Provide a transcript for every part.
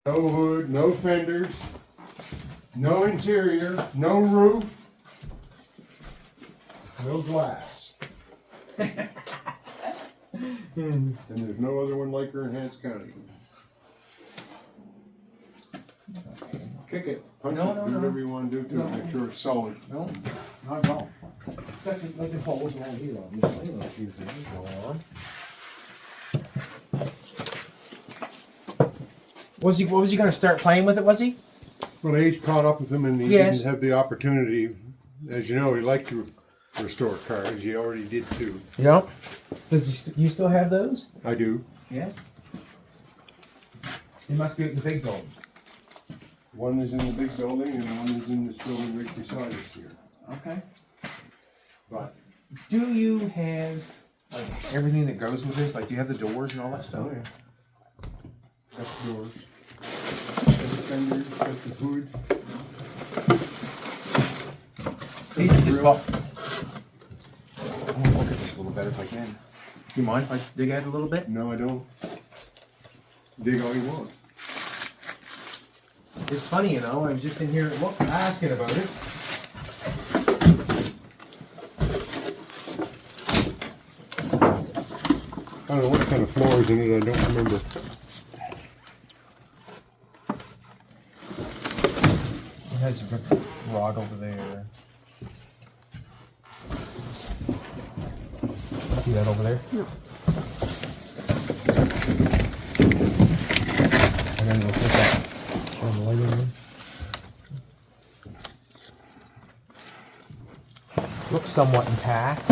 No hood, no fenders, no interior, no roof, no glass. And there's no other one like her in Hants County. Kick it, punch No, it, no, do no. whatever you want to do to it, make sure it's solid. No, not at all. Except like the holes around here, obviously. Like these things go on. What was he going to start playing with it? Was he? Well, age caught up with him, and he Yes. didn't have the opportunity. As you know, he liked to restore cars. He already did too. Yeah. Does you still have those? I do. Yes. He must be at the big building. One is in the big building, and one is in this building right beside us here. Okay. But Do you have like everything that goes with this? Like, do you have the doors and all that stuff? oh yeah, got the doors, got the fenders, got the hood. He just bought. I want to look at this a little better if I can. Do you mind if I dig at it a little bit? No, I don't. Dig all you want. It's funny, you know. I was just in here asking about it. I don't know what kind of floor is in it. I don't remember. It has a rod over there. See that over there? No. And then we'll put that on the light over there. Looks somewhat intact.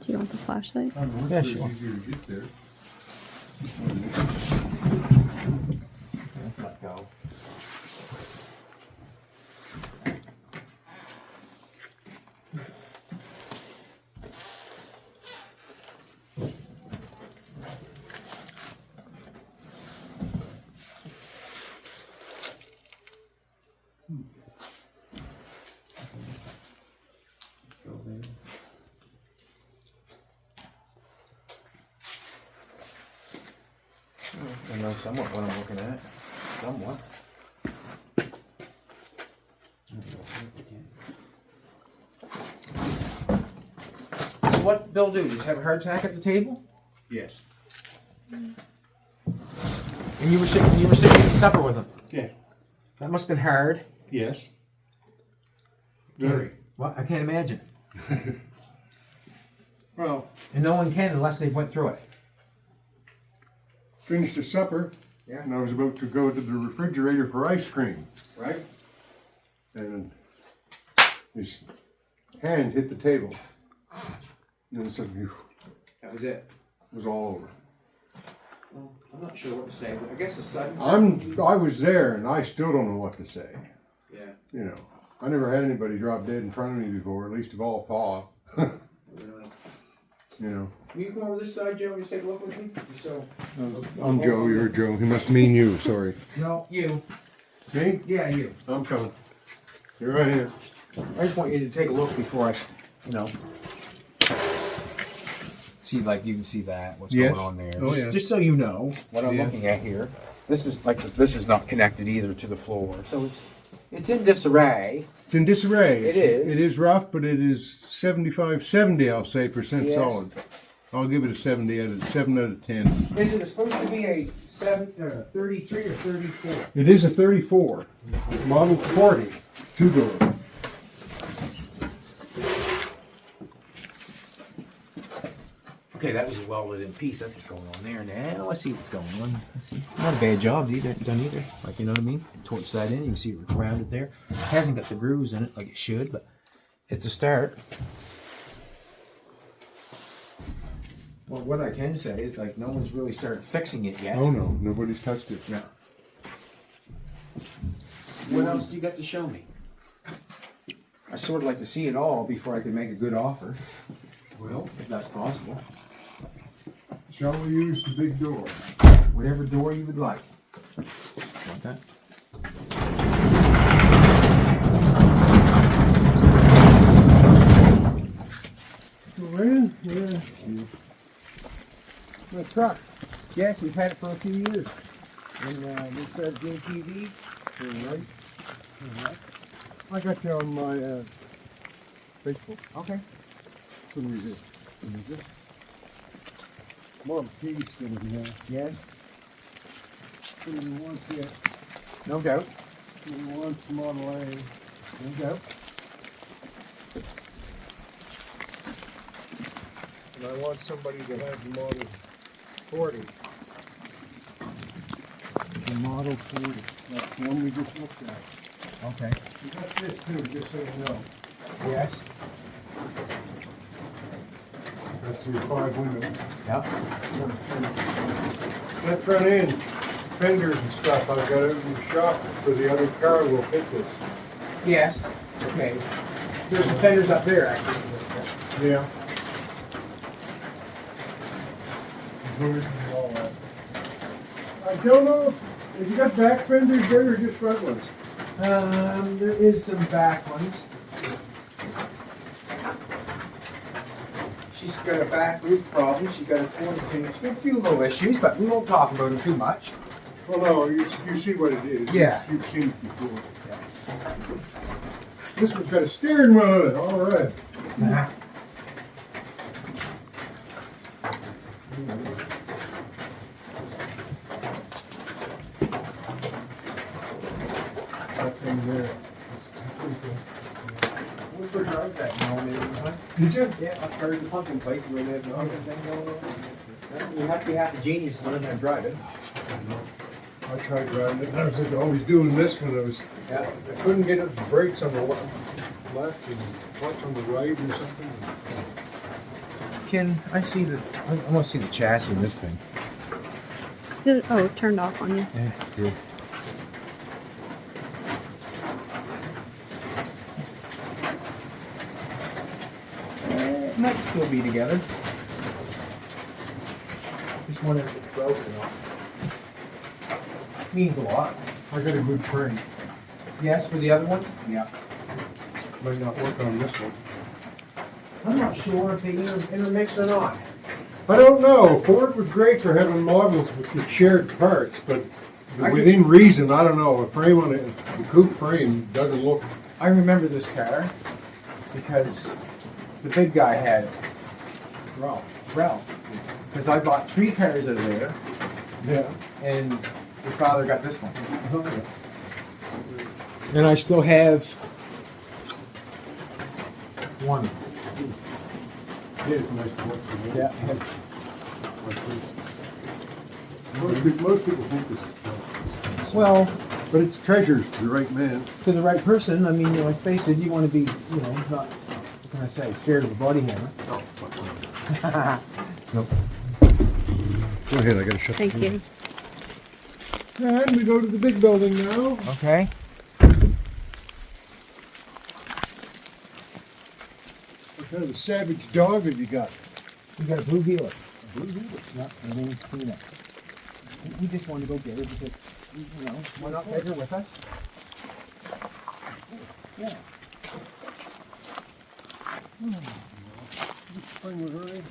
Do you want the flashlight? I don't know, Yeah, it's sure. easier to get there. Let go. I know somewhat what I'm looking at. Somewhat. What Bill do? Just have a hardtack at the table? Yes. And you were sitting eating supper with him. Yeah. That must have been hard. Yes. Very. Well, I can't imagine. Well, And no one can unless they've went through it. finished the supper, Yeah. and I was about to go to the refrigerator for ice cream, Right? and his hand hit the table, and it suddenly That was it. was all over. Well, I'm not sure what to say, but I guess the sudden. I was there, and I still don't know what to say. Yeah. You know, I never had anybody drop dead in front of me before, at least of all Pa. Really. You know, Will you come over this side, Joe, and just take a look with me? Just so. I'm Joe, you're Joe. He must mean you, sorry. No, you. Me? Yeah, you. I'm coming. You're right here. I just want you to take a look before I, see, like, you can see that, what's Yes. going on there. Oh, just, yeah. just so you know what I'm Yeah. looking at here. This is not connected either to the floor, so it's in disarray. It's in disarray. It is. It is rough, but it is 70, I'll say, percent Yes. solid. I'll give it a 7 out of 10. Is it supposed to be a 33 or 34? It is a 34, model 40, two-door. Okay, that was a welded in piece. That's what's going on there. Now let's see what's going on. Let's see. Not a bad job done either. Like, you know what I mean? Torch that in. You can see it's rounded there. It hasn't got the grooves in it like it should, but it's a start. Well, what I can say is, like, no one's really started fixing it yet. Oh no, nobody's touched it. No. What else do you got to show me? I sort of like to see it all before I can make a good offer, Well, if that's possible. shall we use the big door? Whatever door you would like. Want that? When? Yeah. My truck. Yes, we've had it for a few years. And we started doing TV. Alright. I got you on my Facebook. Okay. What is it? What is it? More of a piece than anything else. Yes. What do you want yet? No doubt. What do you want Model A? No doubt. And I want somebody that has the Model 40. The Model 40. That's the one we just looked at. Okay. You got this too, just so you know. Yes. That's your 5 windows. Yep. That front end, fenders and stuff, I've got it in the shop for the other car will fit this. Yes. Okay. There's some fenders up there, actually. Yeah. Included in all that. I don't know if you got back fenders there or just front ones. There is some back ones. She's got a back roof problem. She's got a torn thing. She's got a few little issues, but we won't talk about them too much. Well, no, you see what it is. Yeah. You've seen it before. Yeah. This one's got a steering wheel on it, all right. Uh-huh. That thing there. We could drive that now, maybe, huh? Did you? Yeah, up there in the pumpkin place where they have the pumpkin thing going on. You have to be half a genius to learn how to drive it. I tried driving it, and I was like, always doing this when I was, Yeah. I couldn't get up the brakes on the left and clutch on the right or something. Can I see the? I want to see the chassis in this thing. Oh, it turned off on you. Yeah, good. It might still be together. Just wondering if it's broken or not. Means a lot. I got a good frame. Yes, for the other one? Yeah. Might not work on this one. I'm not sure if they intermix or not. I don't know. Ford was great for having models with shared parts, but I within reason, I don't know. A frame on it, the coupe frame doesn't look. I remember this car because the big guy had Ralph. Because I bought 3 cars out of there, Yeah. and your father got this one. And I still have one. Yeah, it's nice to work for. Yeah. Like this. Most people think this is Well, but it's treasures to the right man. to the right person, I mean, let's face it, you want to be, not, what can I say, scared of a body hammer. Oh, fuck. Nope. Go ahead, I gotta shut Thank you. And we go to the big building now. Okay. What kind of a savage dog have you got? We got a blue healer. Yeah, everything's clean up. We just wanted to go get her because, why not take her with us? Yeah. Spring with her in.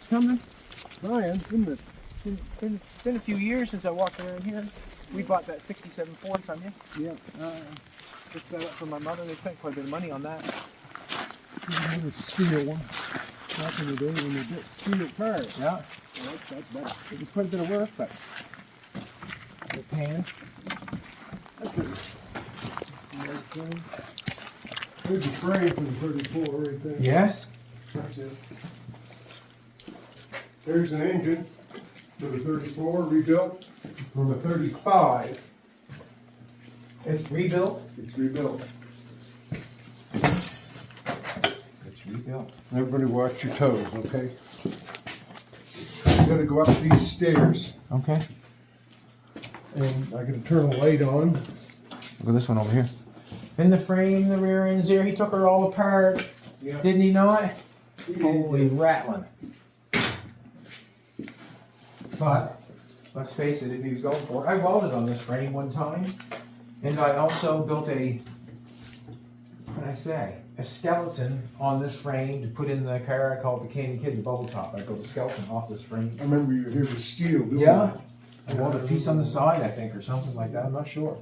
Something. Ryan, isn't it? It's been a few years since I walked around here. We bought that 67 Ford from you. Yeah. Fixed that up for my mother. They spent quite a bit of money on that. I seen it one back in the day when they did seen it car. Yeah. Well, that's better. It was quite a bit of work, but the pan. There's a frame for the 34 right there. Yes. That's it. There's an engine for the 34 rebuilt from a 35. It's rebuilt. It's rebuilt. It's rebuilt. Everybody watch your toes, okay? You gotta go up these stairs, Okay. and I gotta turn a light on. Look at this one over here. In the frame, the rear ends here. He took her all apart. Yeah. Didn't he not? Holy rattling. But, let's face it, if he was going for it, I welded on this frame one time. And I also built a, what can I say? a skeleton on this frame to put in the car. I call it the Candy Kid, the bubble top. I go the skeleton off this frame. I remember you were here with steel, didn't you? Yeah. I want a piece on the side, I think, or something like that. I'm not sure.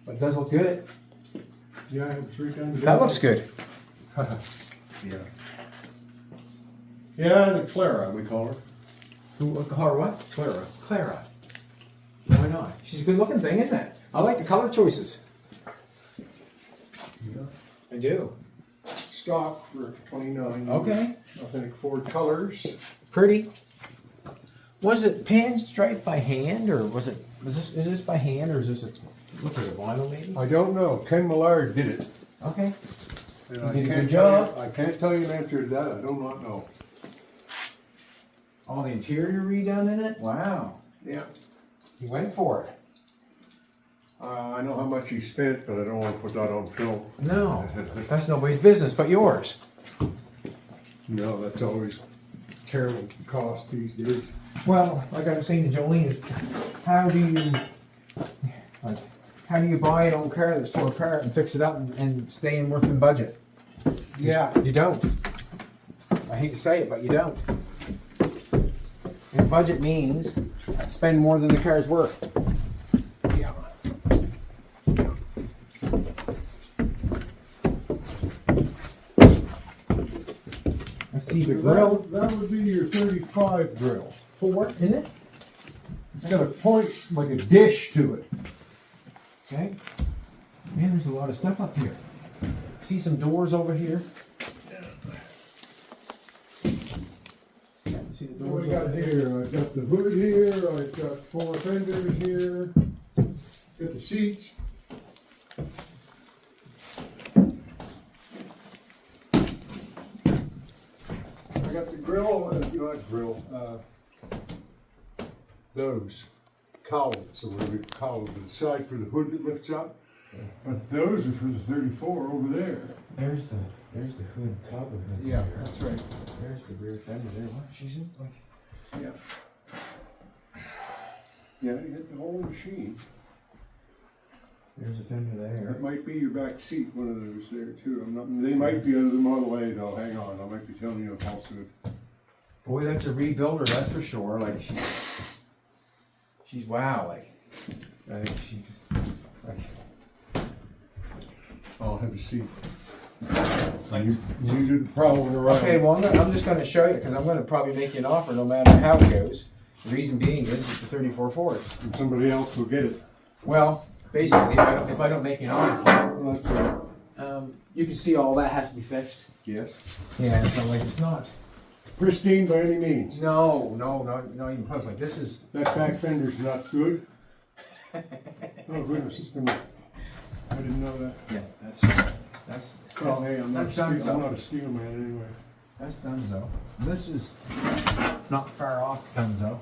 But it does look good. Yeah, I had 3 times. That looks good. Yeah. Yeah, the Clara, we call her. Who, her what? Clara. Clara. Why not? She's a good looking thing, isn't it? I like the color choices. Yeah. I do. Stock for 29. Okay. Authentic Ford colors. Pretty. Was it pinstriped by hand, or is this by hand, or is this look at the vinyl maybe? I don't know. Ken Millard did it. Okay. And You I did a can't good tell job. you- I can't tell you an answer to that. I do not know. All the interior redone in it? Wow. Yeah. He went for it. I know how much he spent, but I don't want to put that on film. No. That's nobody's business but yours. No, that's always terrible cost these days. Well, like I was saying to Jolene, is how do you buy an old car that's tore apart and fix it up and stay in working budget? Yeah. You don't. I hate to say it, but you don't. And budget means spend more than the car's worth. Yeah. I see the grill. That would be your 35 grill. For, isn't it? It's got a point, like a dish to it. Okay. Man, there's a lot of stuff up here. See some doors over here? See the What doors we over got there? here? I've got the hood here, I've got 4 fenders here, got the seats. I got the grill, not grill, those cowls, or whatever you call it, the side for the hood that lifts up. But those are for the 34 over there. There's the hood top of it. Yeah, that's right. There's the rear fender there. What? She's in like. Yeah. Yeah, you hit the whole machine. There's a fender there. That might be your back seat, one of those there too. I'm not. They might be under the Model A though. Hang on, I might be telling you a falsehood. Boy, that's a rebuilder, that's for sure. Like she's wow. Like she. Like, I'll have a seat. like You did the prowling around. okay, well, I'm just going to show you because I'm going to probably make you an offer no matter how it goes. The reason being is it's a 34 Ford. And somebody else will get it. Well, basically, if I don't make you an offer, Well, that's right. you can see all that has to be fixed. Yes. Yeah, so like it's not. Pristine by any means. No, not even close. Like this is. That back fender's not good. Oh goodness, it's been. I didn't know that. Yeah, that's. Oh hey, I'm not that's done. a steel man anyway. That's Dunzo. This is not far off Dunzo.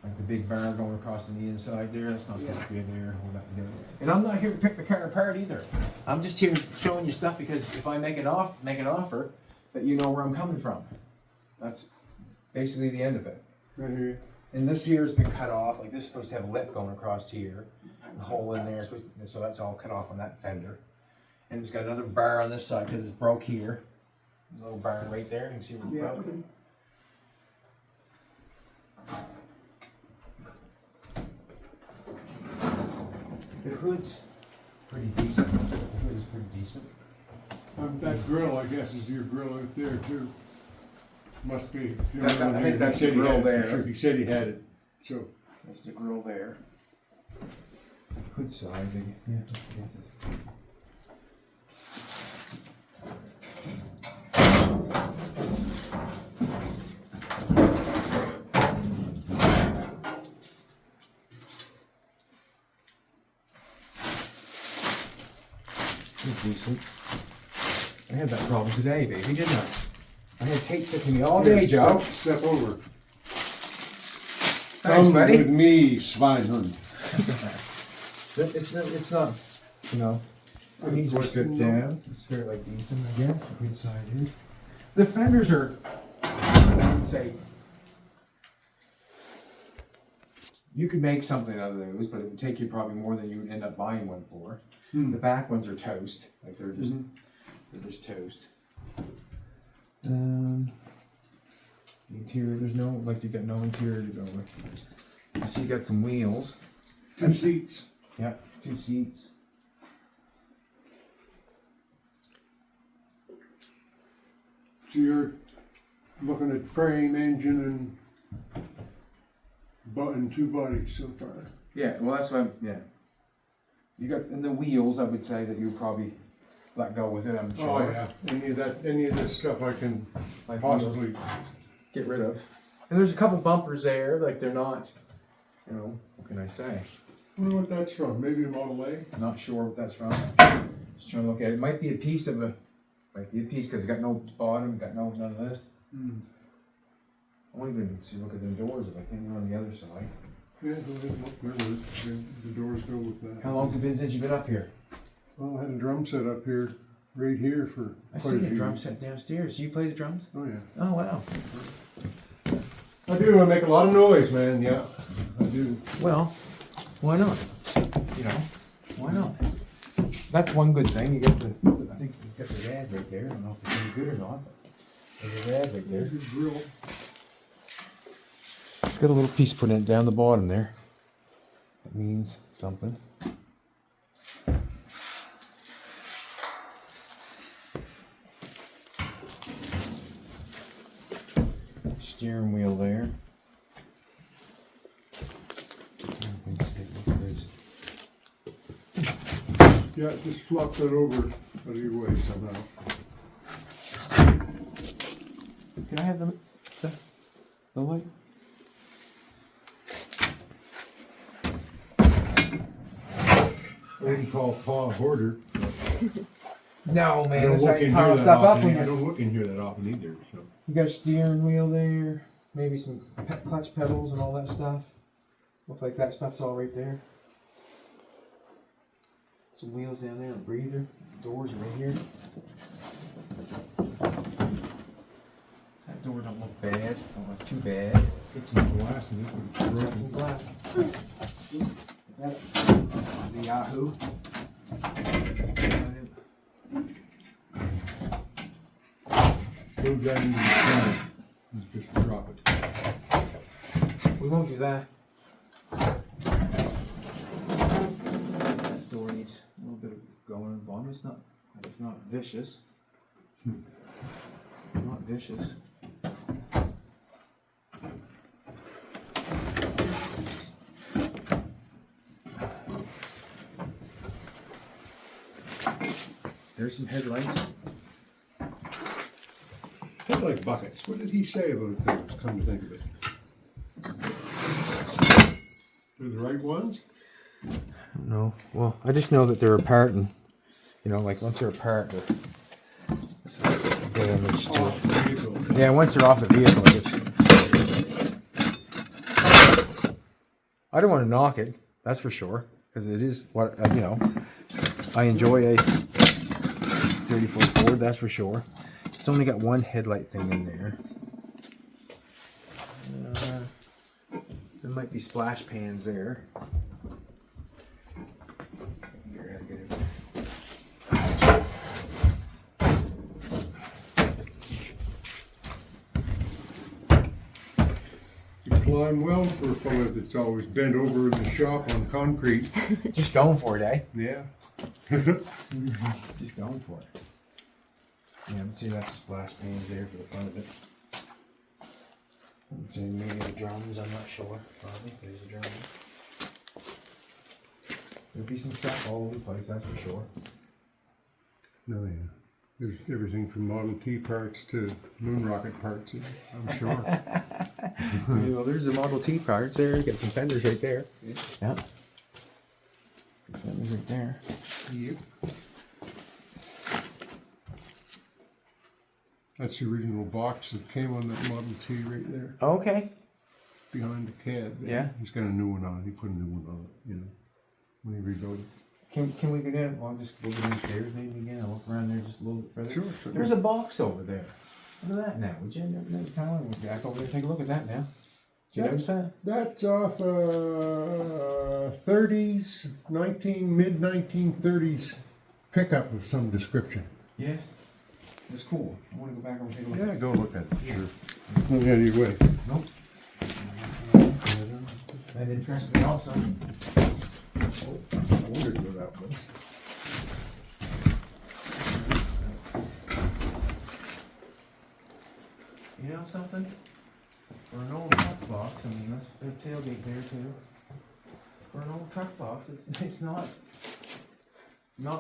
Like the big bar going across on the inside there. That's not supposed to be there. Hold that together. And I'm not here to pick the car apart either. I'm just here showing you stuff because if I make an offer, that you know where I'm coming from. That's basically the end of it. Right here. And this here's been cut off. Like this is supposed to have a lip going across here, a hole in there. So that's all cut off on that fender. And it's got another bar on this side because it's broke here. A little bar right there. You can see where it's Yeah. broken. The hood's pretty decent. The hood is pretty decent. That grill, I guess, is your grill out there too. Must be. It's the That- only one I here. think that's He said the he had grill it for there. sure. He said he had it. So That's the grill there. Hood side. Yeah. Decent. I had that problem today, baby, didn't I? I had tape sticking me all day, Joe. Step over. Thanks, Come buddy. with me, Schweinhund. It's not, you know, these are stripped down. It's very like decent, I guess. The good side is. The fenders are, I would say, you could make something out of those, but it would take you probably more than you would end up buying one for. The back ones are toast, like they're just They're just toast. Interior, there's no, like you got no interior to go with. You see you got some wheels. 2 seats. Yeah, 2 seats. So you're looking at frame, engine, and 2 bodies so far. Yeah, well that's what yeah. You got, in the wheels, I would say that you probably let go with it, I'm sure. Oh yeah, any of this stuff I can Like possibly. get rid of. And there's a couple bumpers there, like they're not, you know, what can I say? I wonder what that's from. Maybe a Model A. I'm not sure what that's from. Just trying to look at it. It might be a piece of a, because it's got no bottom, got none of this. Mm. I won't even see, look at the doors if I can go on the other side. Yeah, go ahead and look. There it is. Yeah, the doors go with that. How long's it been since you've been up here? Well, I had a drum set up here, right here for I quite see a the few drum years. set downstairs. You play the drums? Oh yeah. Oh wow. I do. I make a lot of noise, man. Yeah, I do. Well, why not? You know, why not? That's one good thing. You get the, I think you got the rad right there. I don't know if it's any good or not, but there's a rad right there. There's a drill. It's got a little piece put in down the bottom there. That means something. Steering wheel there. Yeah, just flop that over out of your way somehow. Can I have the light? I didn't call Pa a hoarder. No, I man. don't That's look how you in pile here that stuff up often. when I you're. don't look in here that often either. So. You got a steering wheel there, maybe some clutch pedals and all that stuff. Looks like that stuff's all right there. Some wheels down there, a breather. Doors are right here. That door don't look bad. Don't look too bad. It's some glass in it, but it's Got broken. some glass. The Yahoo. Go down in the corner and just drop it. We won't do that. That door needs a little bit of going on the bottom. It's not vicious. Not vicious. There's some headlights. Headlight buckets. What did he say about those, come to think of it? They're the right ones? No, well, I just know that they're apart, and you know, like once they're apart, they're damaged to Off it. the vehicle. Yeah, once they're off the vehicle, I don't want to knock it, that's for sure, because it is what you know. I enjoy a 34 Ford, that's for sure. It's only got one headlight thing in there. There might be splash pans there. Here, I gotta get it. You climb well for a fellow that's always bent over in the shop on concrete. Just going for it, eh? Yeah. Just going for it. Yeah, let's see, that's the splash pans there for the front of it. Let's see, maybe the drums, I'm not sure. Probably, there's the drums. There'll be some stuff all over the place, that's for sure. No, yeah. There's everything from Model T parts to moon rocket parts, I'm sure. Well, there's the Model T parts there. You got some fenders right there. Yeah. Some fenders right there. Yep. That's the original box that came on that Model T right there, Okay. behind the cab. there. Yeah. He's got a new one on it. He put a new one on it, you know, when he rebuilt it. Can we go down? Well, I'll just go downstairs maybe again. I'll look around there just a little bit further. Sure, sure. There's a box over there. Look at that now. Would you never kind of want to back over there and take a look at that now? Did you notice that? That's off 30s, mid 1930s pickup of some description. Yes. It's cool. I want to go back and take a look. Yeah, go look at it, sure. No, yeah, you way. Nope. That interests me also. I wondered where that was. You know something? For an old truck box, I mean, that's a big tailgate there too. For an old truck box, it's not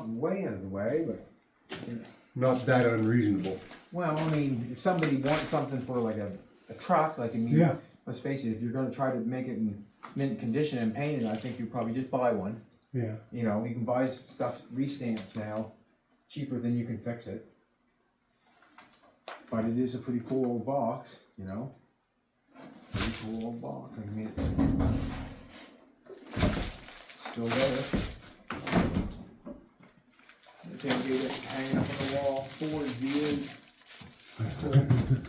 way out of the way, but Not that unreasonable. well, I mean, if somebody wants something for like a truck, like I mean, Yeah. let's face it, if you're going to try to make it in mint condition and paint it, I think you probably just buy one. Yeah. You know, you can buy stuff restamped now, cheaper than you can fix it. But it is a pretty cool old box, you know. Pretty cool old box. I mean, it's still there. The tailgate is hanging up on the wall. Ford view.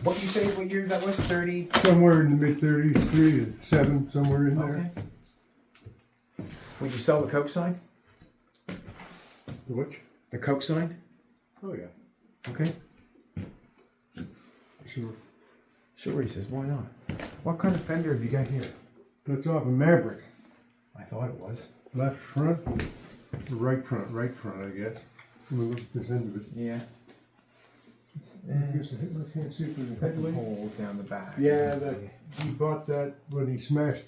What you say? What year that was? 30. Somewhere in the mid-30s, 3 to 7, somewhere in there. Okay. Would you sell the Coke sign? Which? The Coke sign? Oh, yeah. Okay. Sure. Sure, he says, why not? What kind of fender have you got here? That's off a Maverick. I thought it was. Left front, right front, I guess. We'll look at this end of it. Yeah. I guess I can't see if there's a Got some headlight. holes down the back. Yeah, he bought that when he smashed,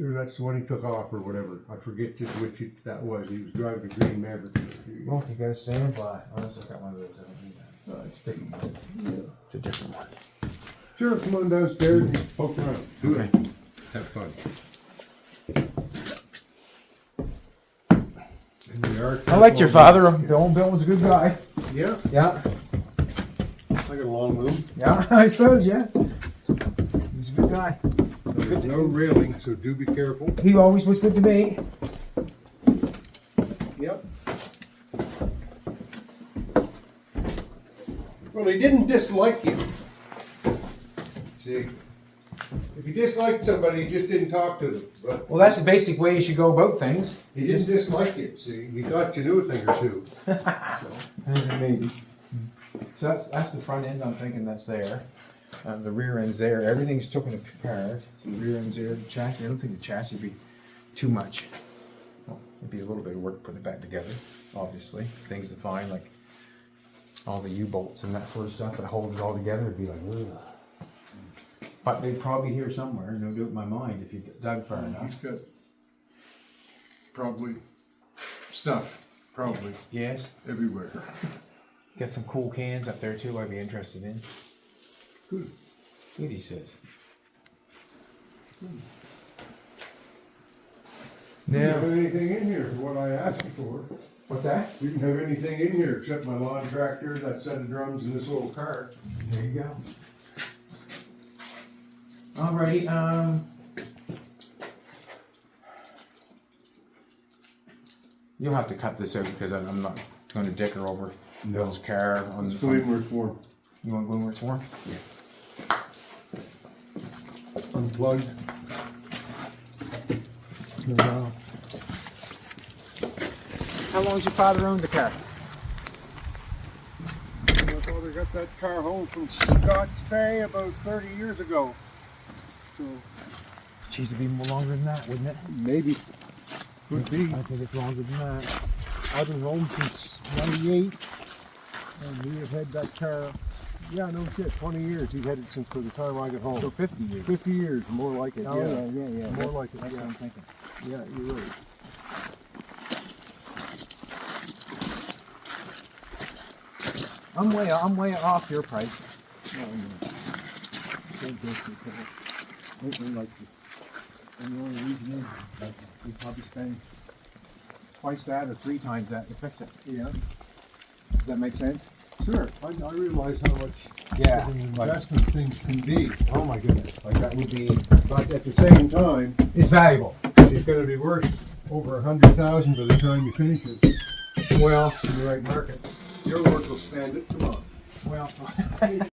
or that's when he took off or whatever. I forget just which that was. He was driving a green Maverick. Well, if you got a sandblack. Oh, I've got one of those. I don't need that. It's big. It's a different one. Sure, come on downstairs and poke around. Do it. Okay. Have fun. And we are- I liked your father. The old Bill was a good guy. Yeah, Yeah. I got along with him. Yeah, I suppose, yeah. He's a good guy. There's no railing, so do be careful. He always was good to me. Yep. Well, he didn't dislike you. See, if he disliked somebody, he just didn't talk to them. But Well, that's the basic way you should go about things. he didn't dislike you. See, he thought you knew a thing or two. Maybe. So that's the front end. I'm thinking that's there. The rear end's there. Everything's taken apart. So the rear end's there. The chassis. I don't think the chassis would be too much. Well, it'd be a little bit of work putting it back together. Obviously, things to find like all the U-bolts and that sort of stuff that hold it all together would be like, ugh. But they'd probably be here somewhere. No doubt in my mind if you dug far enough. He's got probably stuff, probably Yes. everywhere. Got some cool cans up there too. I'd be interested in. Good. Good, he says. You didn't Now, have anything in here for what I asked you for. what's that? You didn't have anything in here except my lawn tractor, that set of drums, and this little car. There you go. Alrighty, you'll have to cut this out because I'm not going to dicker over Bill's car on Let's the go in where it's warm. You want to go in where it's warm? Yeah. Unplugged. How long's your father owned the car? My father got that car home from Scott's Bay about 30 years ago. So Geez, it'd be more longer than that, wouldn't it? maybe. Could be. I think it's longer than that. I've been home since '98, and we have had that car. Yeah, no shit. 20 years. He's had it since for the time I got home. So 50 years. 50 years, more like it. Oh, yeah, yeah. more like it. That's Yeah, what I'm thinking. yeah, you're right. I'm way off your price. Don't go too far. Don't like it. And the only reason is that we probably spend twice that or 3 times that to fix it. Yeah, Does that make sense? sure. I realize how much Yeah. of an Like, investment things can be, oh my goodness. Like that would be, but at the same time, it's valuable. it's going to be worth over 100,000 by the time you finish it Well, in the right market. Your work will stand it. Come on. well.